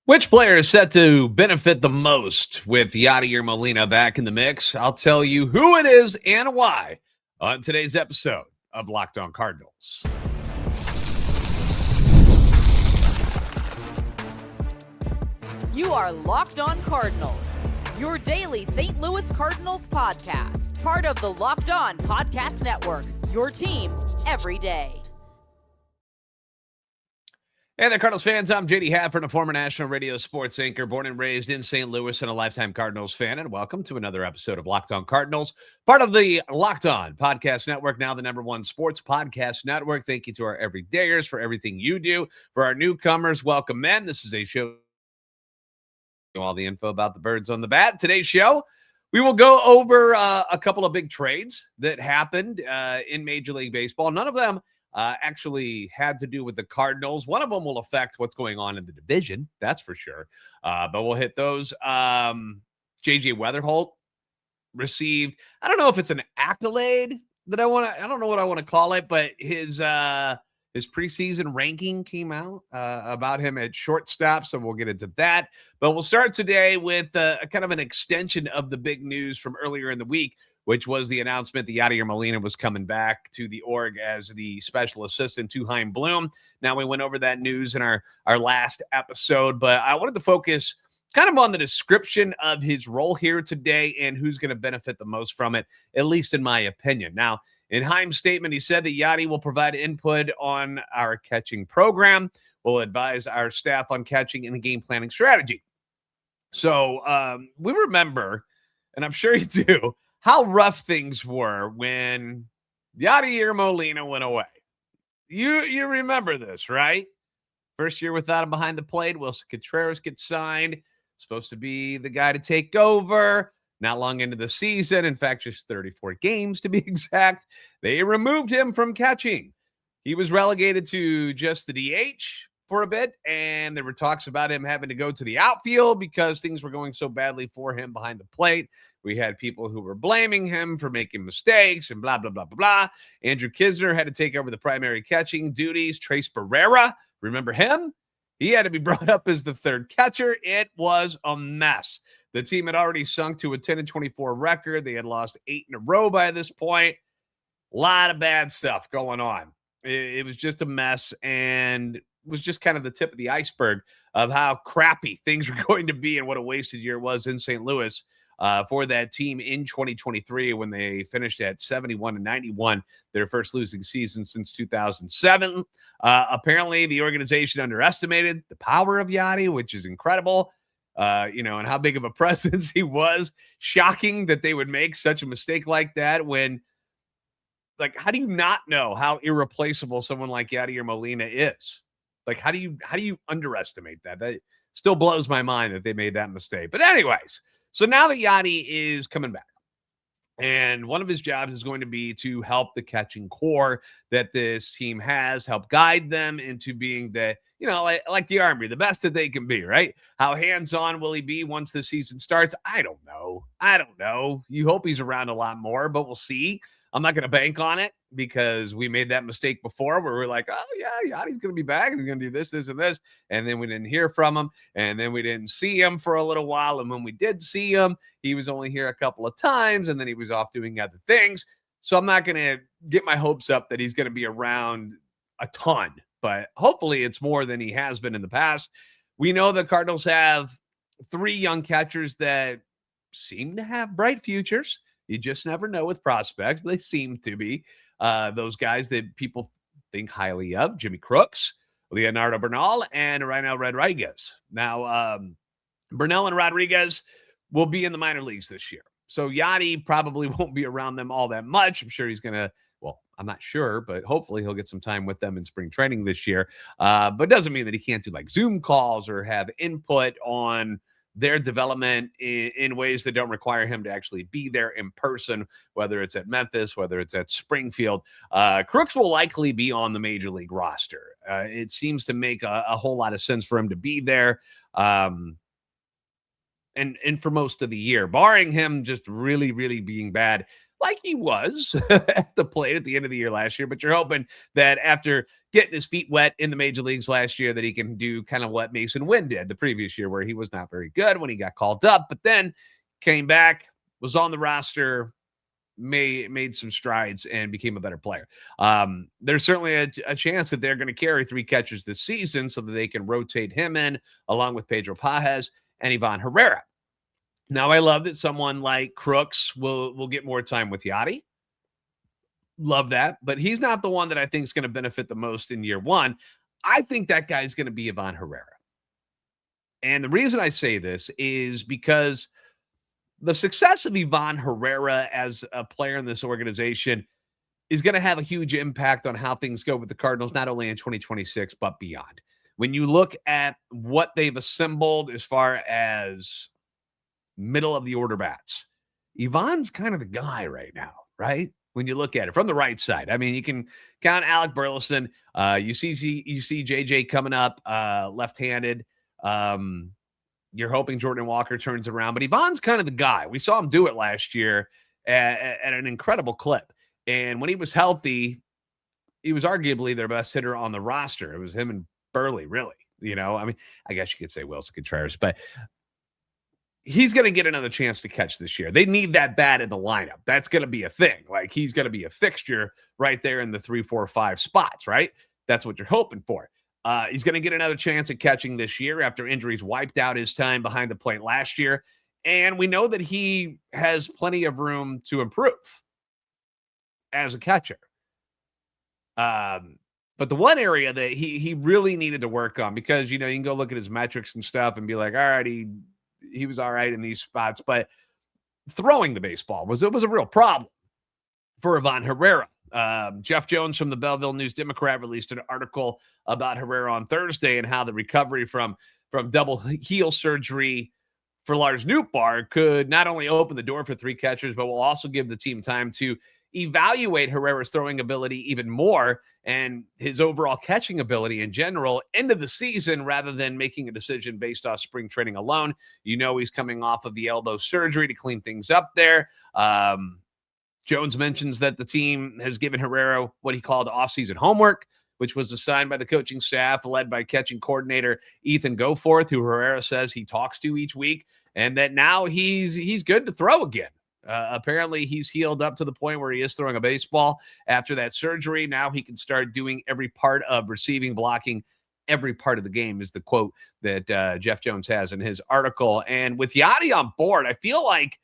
Which player is set to benefit the most with Yadier Molina back in the mix? I'll tell you who it is and why on today's episode of Locked On Cardinals. You are Locked On Cardinals, your daily St. Louis Cardinals podcast, part of the Locked On Podcast Network, your team every day. Hey there, Cardinals fans. I'm JD Hafron, a former national radio sports anchor, born and raised in St. Louis and a lifetime Cardinals fan. And welcome to another episode of Locked On Cardinals, part of the Locked On Podcast Network, now the #1 sports podcast network. Thank you to our everydayers for everything you do. For our newcomers, welcome in. This is a show, all the info about the birds on the bat. Today's show, we will go over a couple of big trades that happened in Major League Baseball. None of them actually had to do with the Cardinals. One of them will affect what's going on in the division, that's for sure. But we'll hit those. JJ Wetherholt received, I don't know if it's an accolade that I don't know what I want to call it, but his preseason ranking came out about him at shortstop, so we'll get into that. But we'll start today with a kind of an extension of the big news from earlier in the week, which was the announcement that Yadier Molina was coming back to the org as the special assistant to Chaim Bloom. Now, we went over that news in our last episode, but I wanted to focus kind of on the description of his role here today and who's going to benefit the most from it, at least in my opinion. Now, in Chaim's statement, he said that Yadi will provide input on our catching program, will advise our staff on catching and game planning strategy. So we remember, and I'm sure you do, how rough things were when Yadier Molina went away. You remember this, right? First year without him behind the plate, Wilson Contreras gets signed. Supposed to be the guy to take over. Not long into the season, in fact, just 34 games to be exact, they removed him from catching. He was relegated to just the DH for a bit, and there were talks about him having to go to the outfield because things were going so badly for him behind the plate. We had people who were blaming him for making mistakes and blah, blah, blah, blah, blah. Andrew Knizner had to take over the primary catching duties. Trace Barrera, remember him? He had to be brought up as the third catcher. It was a mess. The team had already sunk to a 10-24 record. They had lost 8 in a row by this point. A lot of bad stuff going on. It was just a mess, and it was just kind of the tip of the iceberg of how crappy things were going to be and what a wasted year it was in St. Louis for that team in 2023 when they finished at 71-91, their first losing season since 2007. Apparently, the organization underestimated the power of Yadi, which is incredible, and how big of a presence he was. Shocking that they would make such a mistake like that when, like, how do you not know how irreplaceable someone like Yadier Molina is? Like, how do you underestimate that? That still blows my mind that they made that mistake. But anyways, so now that Yadi is coming back, and one of his jobs is going to be to help the catching core that this team has, help guide them into being the, like the Army, the best that they can be, right? How hands-on will he be once the season starts? I don't know. You hope he's around a lot more, but we'll see. I'm not going to bank on it because we made that mistake before where we're like, oh, yeah, Yadi's going to be back. He's going to do this, this, and this. And then we didn't hear from him. And then we didn't see him for a little while. And when we did see him, he was only here a couple of times. And then he was off doing other things. So I'm not going to get my hopes up that he's going to be around a ton. But hopefully it's more than he has been in the past. We know the Cardinals have 3 young catchers that seem to have bright futures. You just never know with prospects, but they seem to be those guys that people think highly of. Jimmy Crooks, Leonardo Bernal, and Randal Rodriguez. Now, Bernal and Rodriguez will be in the minor leagues this year. So Yadi probably won't be around them all that much. I'm sure he's going to, I'm not sure, but hopefully he'll get some time with them in spring training this year. But it doesn't mean that he can't do like Zoom calls or have input on their development in ways that don't require him to actually be there in person, whether it's at Memphis, whether it's at Springfield. Crooks will likely be on the major league roster. It seems to make a whole lot of sense for him to be there. And for most of the year, barring him just really, really being bad, like he was at the plate at the end of the year last year, but you're hoping that after getting his feet wet in the major leagues last year that he can do kind of what Mason Wynn did the previous year, where he was not very good when he got called up, but then came back, was on the roster, made some strides, and became a better player. There's certainly a chance that they're going to carry 3 catchers this season so that they can rotate him in along with Pedro Pages and Yván Herrera. Now, I love that someone like Crooks will get more time with Yadi. Love that. But he's not the one that I think is going to benefit the most in year one. I think that guy's going to be Yván Herrera. And the reason I say this is because the success of Yván Herrera as a player in this organization is going to have a huge impact on how things go with the Cardinals, not only in 2026, but beyond. When you look at what they've assembled as far as middle of the order bats, Yván's kind of the guy right now, right? When you look at it from the right side, I mean, you can count Alec Burleson. You see JJ coming up left-handed. You're hoping Jordan Walker turns around, but Yván's kind of the guy. We saw him do it last year at an incredible clip. And when he was healthy, he was arguably their best hitter on the roster. It was him and Burley, really. You know, I mean, I guess you could say Wilson Contreras, but he's going to get another chance to catch this year. They need that bat in the lineup. That's going to be a thing. Like, he's going to be a fixture right there in the 3, 4, 5 spots, right? That's what you're hoping for. He's going to get another chance at catching this year after injuries wiped out his time behind the plate last year. And we know that he has plenty of room to improve as a catcher. But the one area that he really needed to work on, because, you know, you can go look at his metrics and stuff and be like, all right, he was all right in these spots, but throwing the baseball was a real problem for Yván Herrera. Jeff Jones from the Belleville News-Democrat released an article about Herrera on Thursday and how the recovery from double heel surgery for Lars Nootbaar could not only open the door for 3 catchers, but will also give the team time to evaluate Herrera's throwing ability even more and his overall catching ability in general into the season, rather than making a decision based off spring training alone. You know, he's coming off of the elbow surgery to clean things up there. Jones mentions that the team has given Herrera what he called offseason homework, which was assigned by the coaching staff, led by catching coordinator Ethan Goforth, who Herrera says he talks to each week, and that now he's good to throw again. Apparently, he's healed up to the point where he is throwing a baseball after that surgery. Now he can start doing every part of receiving, blocking, every part of the game, is the quote that Jeff Jones has in his article. And with Yadi on board, I feel like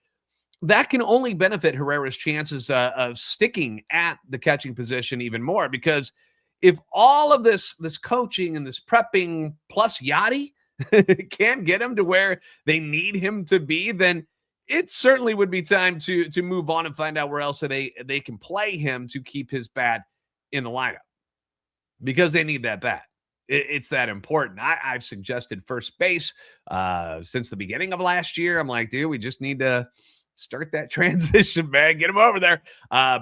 that can only benefit Herrera's chances of sticking at the catching position even more, because if all of this coaching and this prepping plus Yadi can get him to where they need him to be, then it certainly would be time to move on and find out where else they can play him to keep his bat in the lineup, because they need that bat. It's that important. I've suggested first base since the beginning of last year. I'm like, dude, we just need to start that transition, man. Get him over there.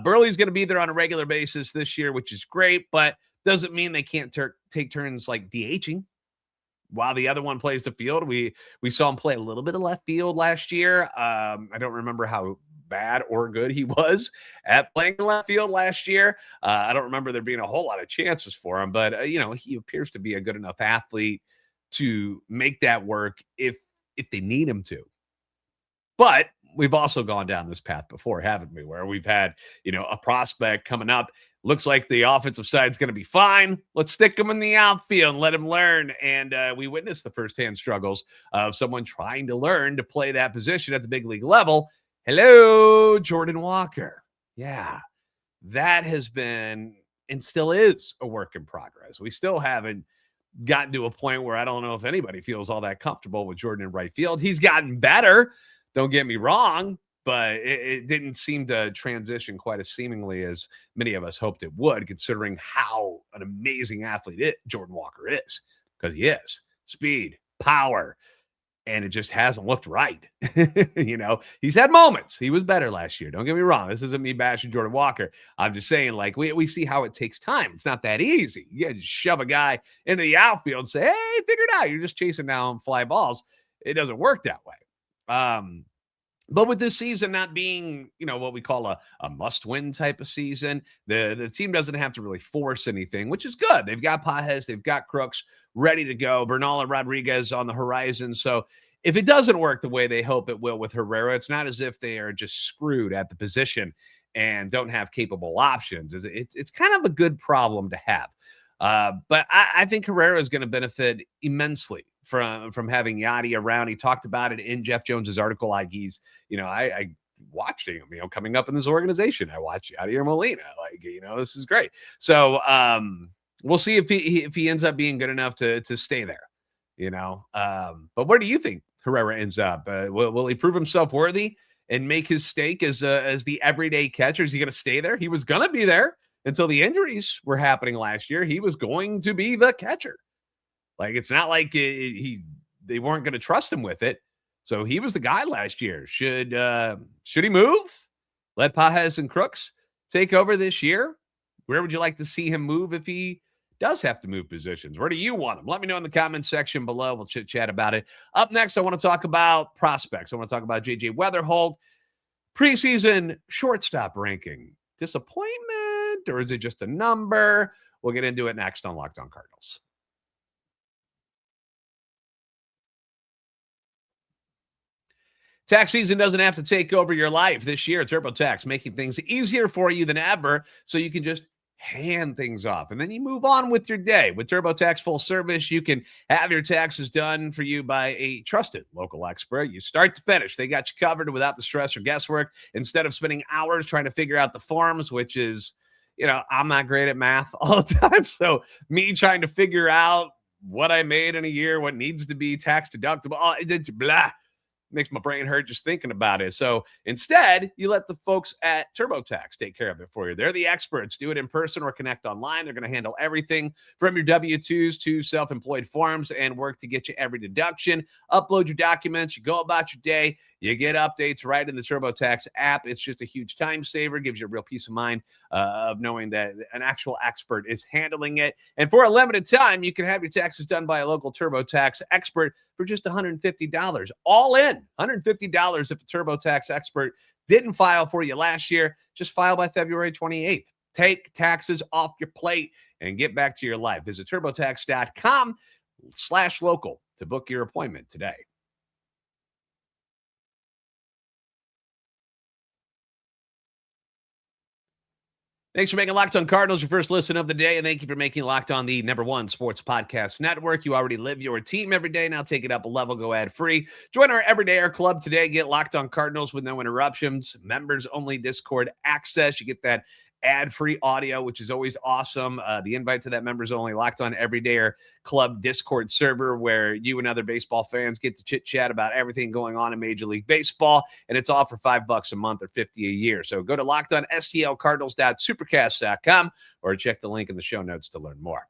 Burley's going to be there on a regular basis this year, which is great, but doesn't mean they can't take turns like DHing while the other one plays the field. We saw him play a little bit of left field last year. I don't remember how bad or good he was at playing left field last year. I don't remember there being a whole lot of chances for him, but you know, he appears to be a good enough athlete to make that work if they need him to. But we've also gone down this path before, haven't we? Where we've had, you know, a prospect coming up. Looks like the offensive side's going to be fine. Let's stick him in the outfield and let him learn. And we witnessed the firsthand struggles of someone trying to learn to play that position at the big league level. Hello, Jordan Walker. Yeah, that has been and still is a work in progress. We still haven't gotten to a point where I don't know if anybody feels all that comfortable with Jordan in right field. He's gotten better. Don't get me wrong, but it didn't seem to transition quite as seemingly as many of us hoped it would, considering how an amazing athlete Jordan Walker is, because he is. Speed, power, and it just hasn't looked right. You know, he's had moments. He was better last year. Don't get me wrong. This isn't me bashing Jordan Walker. I'm just saying, like, we see how it takes time. It's not that easy. You just shove a guy into the outfield and say, hey, figure it out. You're just chasing down fly balls. It doesn't work that way. But with this season not being, what we call a must-win type of season, the team doesn't have to really force anything, which is good. They've got Pages, they've got Crooks ready to go, Bernal and Rodriguez on the horizon. So if it doesn't work the way they hope it will with Herrera, it's not as if they are just screwed at the position and don't have capable options. It's kind of a good problem to have. But I think Herrera is going to benefit immensely from having Yadi around. He talked about it in Jeff Jones's article. Like I watched him, coming up in this organization. I watched Yadier Molina. This is great. So we'll see if he ends up being good enough to stay there. But where do you think Herrera ends up? Will he prove himself worthy and make his stake as the everyday catcher? Is he going to stay there? He was going to be there until the injuries were happening last year. He was going to be the catcher. It's not like they weren't going to trust him with it. So he was the guy last year. Should he move? Let Pages and Crooks take over this year? Where would you like to see him move if he does have to move positions? Where do you want him? Let me know in the comments section below. We'll chit-chat about it. Up next, I want to talk about prospects. I want to talk about JJ Wetherholt. Preseason shortstop ranking. Disappointment, or is it just a number? We'll get into it next on Locked On Cardinals. Tax season doesn't have to take over your life this year. TurboTax, making things easier for you than ever, so you can just hand things off and then you move on with your day. With TurboTax full service, you can have your taxes done for you by a trusted local expert. You start to finish, they got you covered without the stress or guesswork. Instead of spending hours trying to figure out the forms, which is, I'm not great at math all the time. So me trying to figure out what I made in a year, what needs to be tax deductible, blah. Makes my brain hurt just thinking about it. So instead, you let the folks at TurboTax take care of it for you. They're the experts. Do it in person or connect online. They're going to handle everything from your W-2s to self-employed forms and work to get you every deduction. Upload your documents. You go about your day. You get updates right in the TurboTax app. It's just a huge time saver. Gives you a real peace of mind of knowing that an actual expert is handling it. And for a limited time, you can have your taxes done by a local TurboTax expert for just $150. All in. $150 if a TurboTax expert didn't file for you last year. Just file by February 28th. Take taxes off your plate and get back to your life. Visit TurboTax.com/local to book your appointment today. Thanks for making Locked On Cardinals your first listen of the day, and thank you for making Locked On the #1 sports podcast network. You already live your team every day. Now take it up a level. Go ad-free. Join our Everyday Air Club today. Get Locked On Cardinals with no interruptions. Members-only Discord access. You get that ad-free audio, which is always awesome. The invite to that members-only Locked On Everyday Air Club Discord server where you and other baseball fans get to chit-chat about everything going on in Major League Baseball, and it's all for $5 a month or $50 a year. So go to LockedOnSTLCardinals.supercast.com or check the link in the show notes to learn more.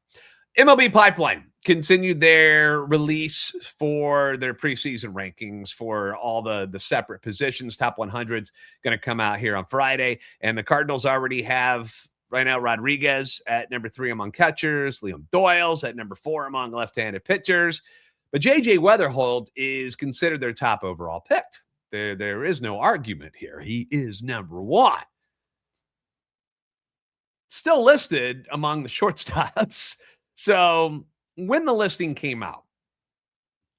MLB Pipeline continued their release for their preseason rankings for all the separate positions. Top 100's going to come out here on Friday. And the Cardinals already have right now Rodriguez at number 3 among catchers, Liam Doyle's at number 4 among left-handed pitchers. But JJ Wetherholt is considered their top overall pick. There is no argument here. He is number 1. Still listed among the shortstops. So when the listing came out,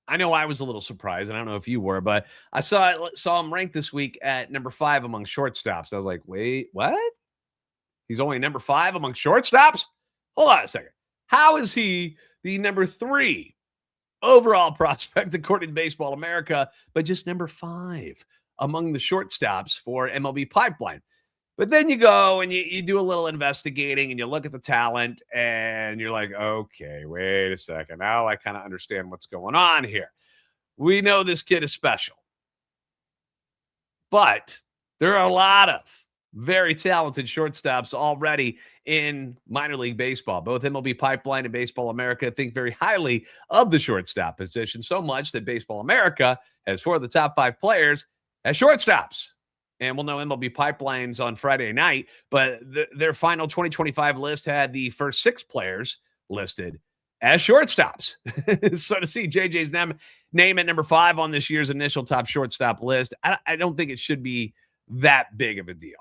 I know I was a little surprised. I don't know if you were, but I saw him ranked this week at number 5 among shortstops. I was like, wait, what? He's only number 5 among shortstops? Hold on a second. How is he the number 3 overall prospect according to Baseball America, but just number 5 among the shortstops for MLB Pipeline? But then you go and you do a little investigating and you look at the talent and you're like, okay, wait a second. Now I kind of understand what's going on here. We know this kid is special. But there are a lot of very talented shortstops already in minor league baseball. Both MLB Pipeline and Baseball America think very highly of the shortstop position, so much that Baseball America has 4 of the top 5 players as shortstops. And we'll know MLB Pipelines on Friday night, but their final 2025 list had the first 6 players listed as shortstops. So to see JJ's name at number 5 on this year's initial top shortstop list. I don't think it should be that big of a deal.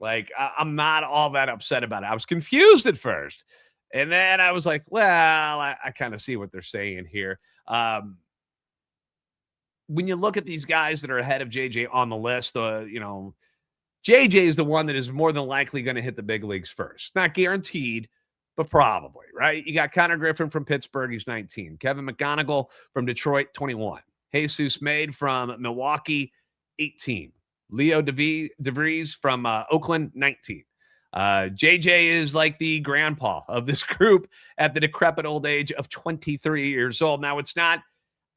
Like, I'm not all that upset about it. I was confused at first. And then I was like, well, I kind of see what they're saying here. When you look at these guys that are ahead of JJ on the list, JJ is the one that is more than likely going to hit the big leagues first. Not guaranteed, but probably, right? You got Connor Griffin from Pittsburgh, he's 19. Kevin McGonigal from Detroit, 21. Jesus Made from Milwaukee, 18. Leo DeVries from Oakland, 19. JJ is like the grandpa of this group at the decrepit old age of 23 years old. Now, it's not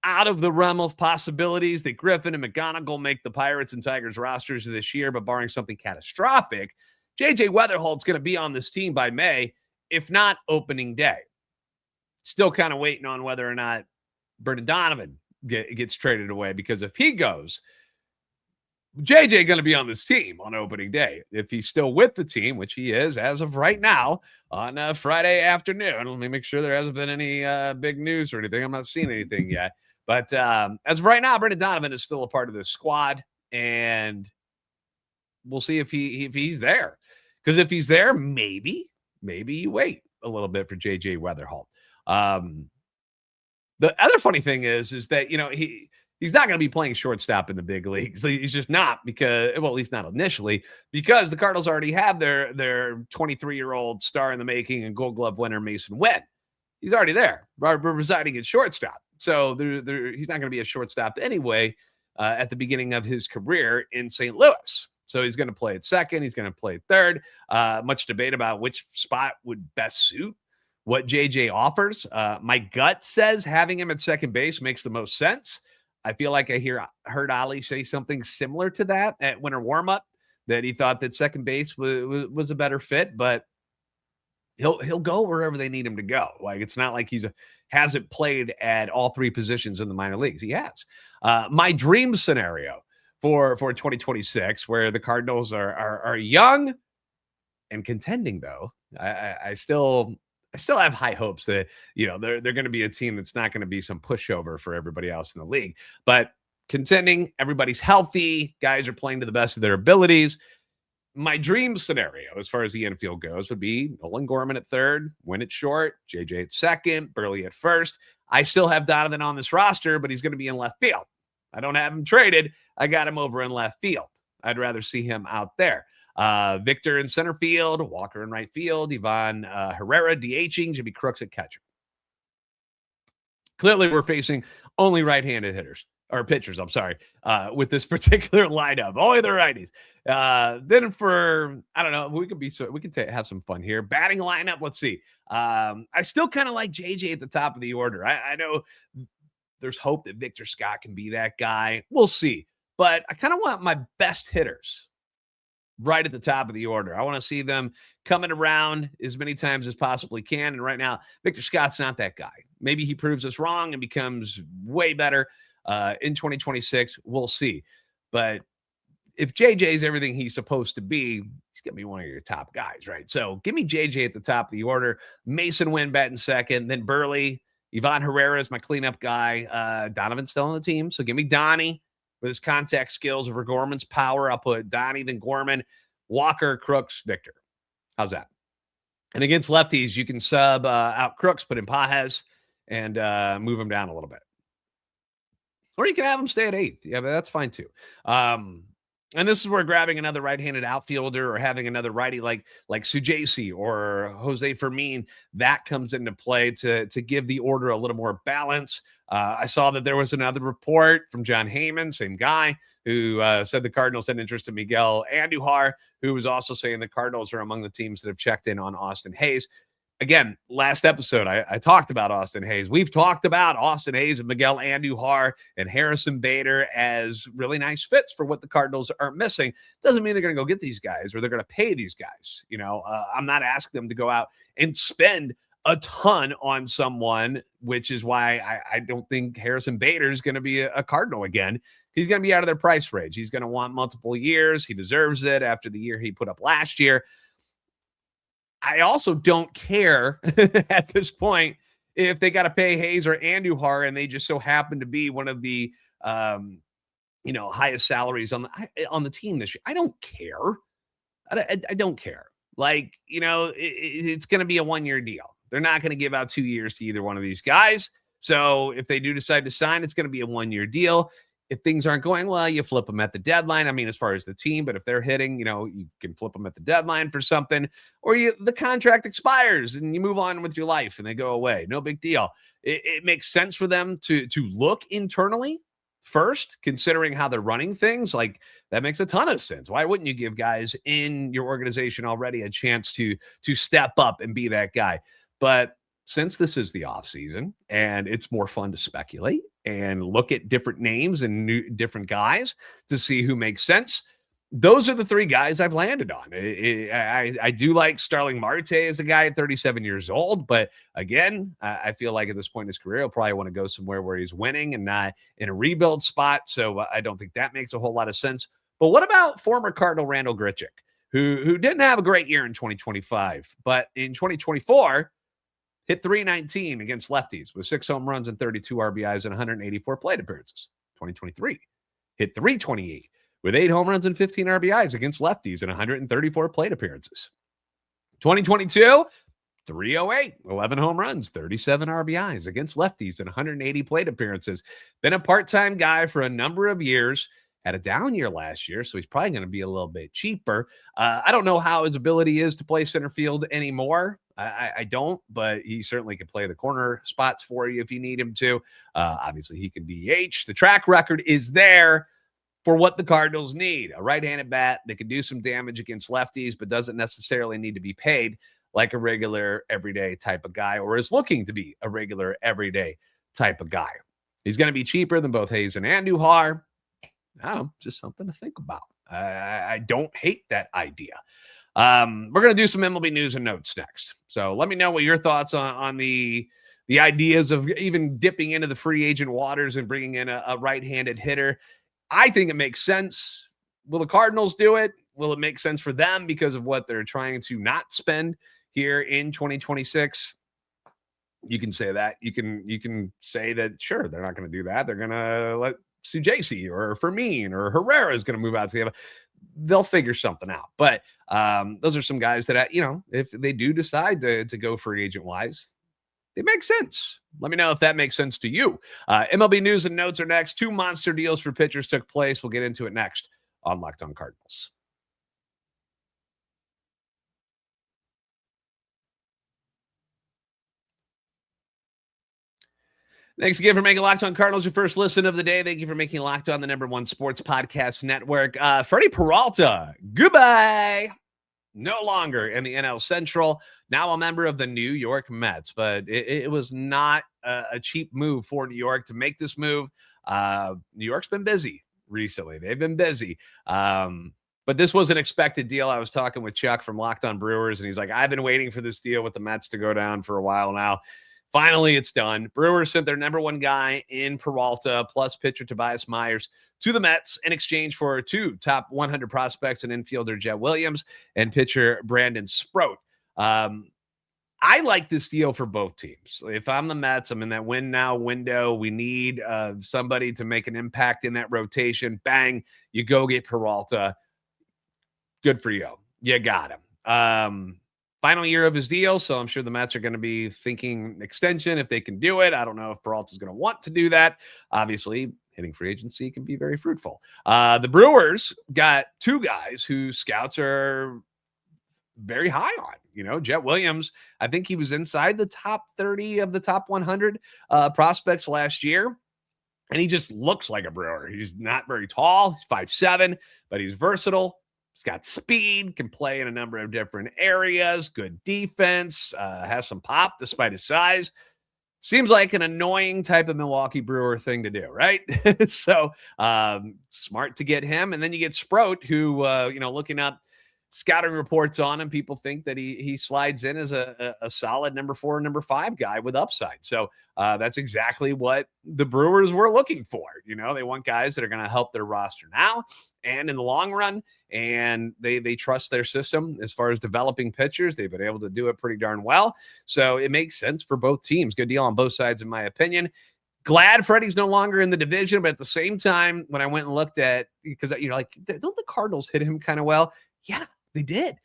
out of the realm of possibilities that Griffin and McGonigal make the Pirates and Tigers rosters this year, but barring something catastrophic, JJ Wetherholt's going to be on this team by May, if not opening day. Still kind of waiting on whether or not Brendan Donovan gets traded away, because if he goes, JJ going to be on this team on opening day. If he's still with the team, which he is as of right now on Friday afternoon. Let me make sure there hasn't been any big news or anything. I'm not seeing anything yet. But as of right now, Brendan Donovan is still a part of this squad, and we'll see if he's there. Because if he's there, maybe you wait a little bit for JJ Wetherholt. The other funny thing is that, he's not going to be playing shortstop in the big leagues. He's just not, because, well, at least not initially, because the Cardinals already have their 23-year-old star in the making and Gold Glove winner Mason Wynn. He's already there, residing at shortstop. So he's not going to be a shortstop anyway at the beginning of his career in St. Louis. So he's going to play at second. He's going to play at third. Much debate about which spot would best suit what JJ offers. My gut says having him at second base makes the most sense. I feel like I heard Ali say something similar to that at winter warmup, that he thought that second base was a better fit, but he'll go wherever they need him to go. Like, it's not like hasn't played at all 3 positions in the minor leagues. He has. My dream scenario for 2026, where the Cardinals are young and contending, though, I still have high hopes that, they're going to be a team that's not going to be some pushover for everybody else in the league. But contending, everybody's healthy, guys are playing to the best of their abilities. My dream scenario, as far as the infield goes, would be Nolan Gorman at third, Wynn at short, JJ at second, Burley at first. I still have Donovan on this roster, but he's going to be in left field. I don't have him traded. I got him over in left field. I'd rather see him out there. Victor in center field, Walker in right field, Yván Herrera DHing, Jimmy Crooks at catcher. Clearly, we're facing only right-handed hitters, or pitchers, I'm sorry, with this particular lineup. Only the righties. Then for, I don't know, we can have some fun here. Batting lineup, let's see. I still kind of like JJ at the top of the order. I know there's hope that Victor Scott can be that guy. We'll see. But I kind of want my best hitters right at the top of the order. I want to see them coming around as many times as possibly can. And right now, Victor Scott's not that guy. Maybe he proves us wrong and becomes way better in 2026. We'll see. But if JJ is everything he's supposed to be, he's going to be one of your top guys, right? So give me JJ at the top of the order. Mason Wynn batting second. Then Burley. Yván Herrera is my cleanup guy. Donovan's still on the team. So give me Donnie with his contact skills over Gorman's power. I'll put Donnie, then Gorman, Walker, Crooks, Victor. How's that? And against lefties, you can sub out Crooks, put in Pajes, and move him down a little bit. Or you can have him stay at 8. Yeah, but that's fine too. And this is where grabbing another right-handed outfielder or having another righty like Sujasi or Jose Fermin, that comes into play to give the order a little more balance. I saw that there was another report from John Heyman, same guy, who said the Cardinals had interest in Miguel Andújar, who was also saying the Cardinals are among the teams that have checked in on Austin Hayes. Again, last episode, I talked about Austin Hayes. We've talked about Austin Hayes and Miguel Andújar and Harrison Bader as really nice fits for what the Cardinals are missing. Doesn't mean they're going to go get these guys or they're going to pay these guys. I'm not asking them to go out and spend a ton on someone, which is why I don't think Harrison Bader is going to be a Cardinal again. He's going to be out of their price range. He's going to want multiple years. He deserves it after the year he put up last year. I also don't care at this point if they got to pay Hayes or Andújar and they just so happen to be one of the highest salaries on the team this year. I don't care. I don't care. Like, it's going to be a 1-year deal. They're not going to give out 2 years to either one of these guys. So if they do decide to sign, it's going to be a 1-year deal. If things aren't going well, you flip them at the deadline. I mean, as far as the team, but if they're hitting, you can flip them at the deadline for something, or the contract expires and you move on with your life and they go away. No big deal. It makes sense for them to look internally first, considering how they're running things. Like, that makes a ton of sense. Why wouldn't you give guys in your organization already a chance to step up and be that guy? But since this is the offseason and it's more fun to speculate and look at different names and different guys to see who makes sense, those are the 3 guys I've landed on. I do like Starling Marte as a guy at 37 years old, but again, I feel like at this point in his career, he'll probably want to go somewhere where he's winning and not in a rebuild spot. So I don't think that makes a whole lot of sense. But what about former Cardinal Randal Grichuk, who didn't have a great year in 2025, but in 2024, hit .319 against lefties with 6 home runs and 32 RBIs and 184 plate appearances. 2023, hit .328 with 8 home runs and 15 RBIs against lefties and 134 plate appearances. 2022, .308, 11 home runs, 37 RBIs against lefties and 180 plate appearances. Been a part-time guy for a number of years. Had a down year last year, so he's probably going to be a little bit cheaper. I don't know how his ability is to play center field anymore. I don't, but he certainly can play the corner spots for you if you need him to. Obviously, he can DH. The track record is there for what the Cardinals need. A right-handed bat that can do some damage against lefties, but doesn't necessarily need to be paid like a regular, everyday type of guy, or is looking to be a regular, everyday type of guy. He's going to be cheaper than both Hayes and Andújar. Just something to think about. I don't hate that idea. We're going to do some MLB news and notes next. So let me know what your thoughts on the ideas of even dipping into the free agent waters and bringing in a right-handed hitter. I think it makes sense. Will the Cardinals do it? Will it make sense for them because of what they're trying to not spend here in 2026? You can say that. You can say that, sure, they're not going to do that. They're going to let Sujasi or Fermin or Herrera is going to move out to the other. They'll figure something out. But those are some guys that, if they do decide to go free agent wise, it makes sense. Let me know if that makes sense to you. MLB news and notes are next. 2 monster deals for pitchers took place. We'll get into it next on Locked On Cardinals. Thanks again for making Locked On Cardinals your first listen of the day. Thank you for making Locked On the #1 sports podcast network. Freddy Peralta, goodbye. No longer in the NL Central. Now a member of the New York Mets. But it was not a cheap move for New York to make this move. New York's been busy recently. They've been busy. But this was an expected deal. I was talking with Chuck from Locked On Brewers, and he's like, I've been waiting for this deal with the Mets to go down for a while now. Finally, it's done. Brewers sent their #1 guy in Peralta plus pitcher Tobias Myers to the Mets in exchange for 2 top 100 prospects and infielder Jet Williams and pitcher Brandon Sproat. I like this deal for both teams. If I'm the Mets, I'm in that win now window. We need somebody to make an impact in that rotation. Bang, you go get Peralta. Good for you. You got him. Final year of his deal, so I'm sure the Mets are going to be thinking extension if they can do it. I don't know if Peralta's going to want to do that. Obviously, hitting free agency can be very fruitful. The Brewers got 2 guys whose scouts are very high on. Jet Williams, I think he was inside the top 30 of the top 100 prospects last year. And he just looks like a Brewer. He's not very tall. He's 5'7", but he's versatile. He's got speed, can play in a number of different areas, good defense, has some pop despite his size. Seems like an annoying type of Milwaukee Brewer thing to do, right? So smart to get him. And then you get Sproat, who, looking up scouting reports on him, people think that he slides in as a solid number 4, number 5 guy with upside. So that's exactly what the Brewers were looking for. You know, they want guys that are going to help their roster now and in the long run, and they trust their system as far as developing pitchers. They've been able to do it pretty darn well. So it makes sense for both teams. Good deal on both sides, in my opinion. Glad Freddie's no longer in the division, but at the same time, when I went and looked at, because like, don't the Cardinals hit him kind of well? Yeah, they did.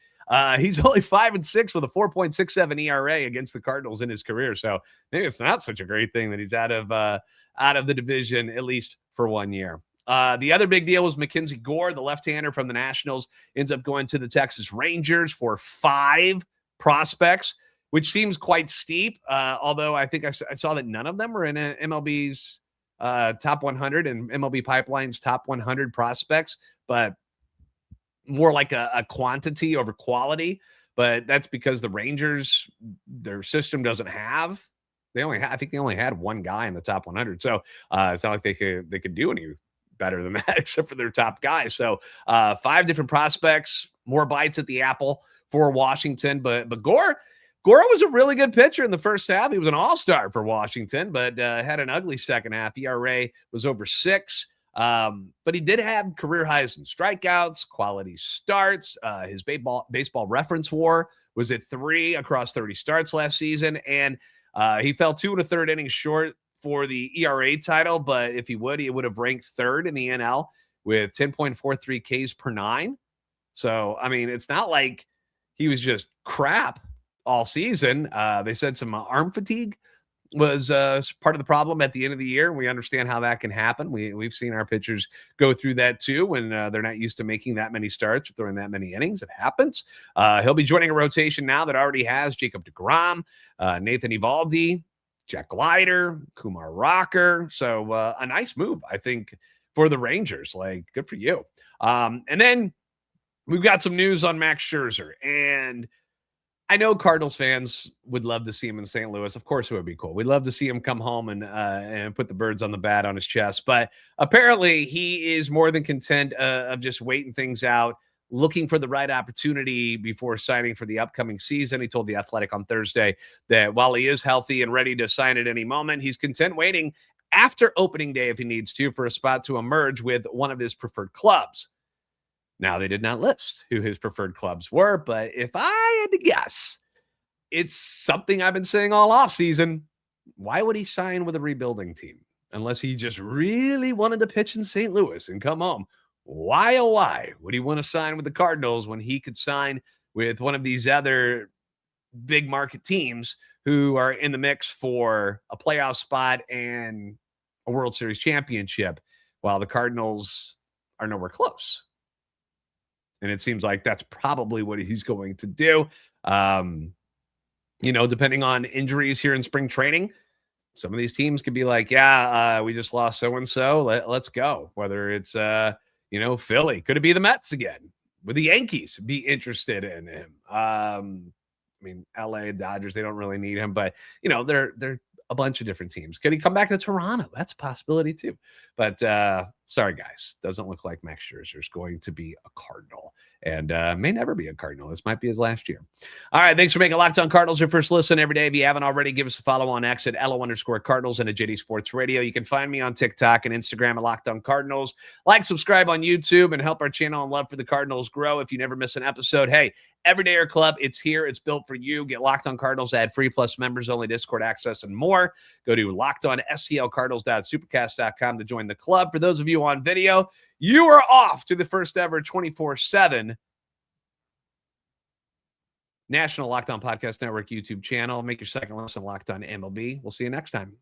He's only 5-6 with a 4.67 ERA against the Cardinals in his career. So maybe it's not such a great thing that he's out of the division, at least for 1 year. The other big deal was MacKenzie Gore, the left-hander from the Nationals, ends up going to the Texas Rangers for 5 prospects, which seems quite steep. Although I think I saw that none of them were in MLB's top 100 and MLB Pipeline's top 100 prospects, but more like a quantity over quality. But that's because the Rangers, their system doesn't have. I think they only had 1 guy in the top 100. So it's not like they could do any better than that, except for their top guy. So 5 different prospects, more bites at the apple for Washington. But Gore was a really good pitcher in the first half. He was an all-star for Washington, but had an ugly second half. ERA was over 6. But he did have career highs in strikeouts, quality starts. His baseball reference WAR was at 3 across 30 starts last season. And he fell 2 1/3 innings short for the ERA title. But if he would have ranked 3rd in the NL with 10.43 Ks per 9. So, I mean, it's not like he was just crap all season. They said some arm fatigue was part of the problem at the end of the year. We understand how that can happen. We've seen our pitchers go through that too when they're not used to making that many starts or throwing that many innings. It happens. He'll be joining a rotation now that already has Jacob deGrom, Nathan Eovaldi, Jack Leiter, Kumar Rocker. So a nice move, I think, for the Rangers. Like, good for you. And then we've got some news on Max Scherzer. And I know Cardinals fans would love to see him in St. Louis. Of course, it would be cool. We'd love to see him come home and put the birds on the bat on his chest. But apparently, he is more than content of just waiting things out, looking for the right opportunity before signing for the upcoming season. He told The Athletic on Thursday that while he is healthy and ready to sign at any moment, he's content waiting after opening day if he needs to for a spot to emerge with one of his preferred clubs. Now, they did not list who his preferred clubs were, but if I had to guess, it's something I've been saying all offseason. Why would he sign with a rebuilding team? Unless he just really wanted to pitch in St. Louis and come home. Why, oh why, would he want to sign with the Cardinals when he could sign with one of these other big market teams who are in the mix for a playoff spot and a World Series championship, while the Cardinals are nowhere close? And it seems like that's probably what he's going to do. Depending on injuries here in spring training, some of these teams could be like, we just lost so-and-so. Let's go. Whether it's, Philly. Could it be the Mets again? Would the Yankees be interested in him? LA, Dodgers, they don't really need him. But, they're a bunch of different teams. Could he come back to Toronto? That's a possibility too. But sorry, guys. Doesn't look like Max Scherzer is going to be a Cardinal and may never be a Cardinal. This might be his last year. All right. Thanks for making Locked On Cardinals your first listen every day. If you haven't already, give us a follow on X at LO_Cardinals and at JD Sports Radio. You can find me on TikTok and Instagram at Locked On Cardinals. Like, subscribe on YouTube, and help our channel and love for the Cardinals grow. If you never miss an episode, hey, Everydayer Club, it's here. It's built for you. Get Locked On Cardinals, add free plus members only Discord access and more. Go to LockedOnSTLCardinals.supercast.com to join the club. For those of you on video, you are off to the first ever 24/7 National Locked On Podcast Network YouTube channel. Make your second listen Locked On MLB. We'll see you next time.